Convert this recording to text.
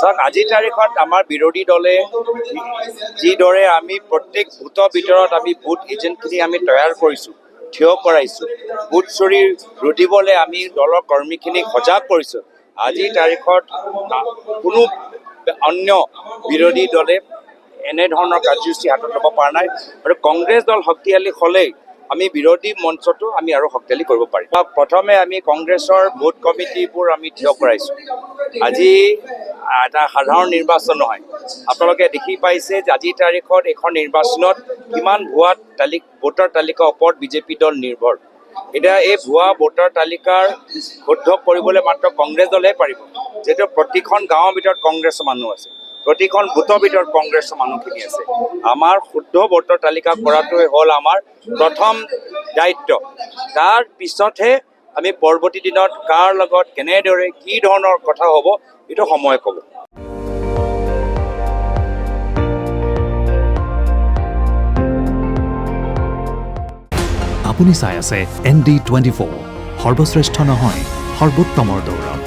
চাওক আজিৰ তাৰিখত আমাৰ বিৰোধী দলে যিদৰে আমি প্ৰত্যেক বুথৰ ভিতৰত আমি বুথ এজেণ্টখিনি আমি তৈয়াৰ কৰিছোঁ, থিয় কৰাইছোঁ, বুথ চুৰি ৰুধিবলৈ আমি দলৰ কৰ্মীখিনিক সজাগ কৰিছোঁ। আজিৰ তাৰিখত কোনো অন্য বিৰোধী দলে এনেধৰণৰ কাৰ্যসূচী হাতত ল'ব পৰা নাই আৰু কংগ্ৰেছ দল শক্তিশালী হ'লেই আমি বিৰোধী মঞ্চটো আমি আৰু শক্তিশালী কৰিব পাৰিম। প্ৰথমে আমি কংগ্ৰেছৰ বুথ কমিটিবোৰ আমি থিয় কৰাইছোঁ। আজি এটা সাধাৰণ নিৰ্বাচন নহয়, আপোনালোকে দেখি পাইছে যে আজিৰ তাৰিখত এখন নিৰ্বাচনত কিমান ভুৱা ভোটাৰ তালিকাৰ ওপৰত বিজেপি দল নিৰ্ভৰ। এতিয়া এই ভুৱা ভোটাৰ তালিকাৰ শুদ্ধ কৰিবলৈ মাত্ৰ কংগ্ৰেছ দলেহে পাৰিব, যিহেতু প্ৰতিখন গাঁৱৰ ভিতৰত কংগ্ৰেছৰ মানুহ আছে, প্ৰতিখন বুথৰ ভিতৰত কংগ্ৰেছৰ মানুহখিনি আছে। আমাৰ শুদ্ধ ভোটাৰ তালিকা কৰাটোৱে হ'ল আমাৰ প্ৰথম দায়িত্ব। তাৰ পিছতহে আমি পৰৱৰ্তী দিনত কাৰ লগত কেনেদৰে কি ধৰণৰ কথা হ'ব এইটো সময়ে ক'ব। আপুনি চাই আছে ND24, সৰ্বশ্ৰেষ্ঠ নহয় সৰ্বোত্তমৰ দৌৰ।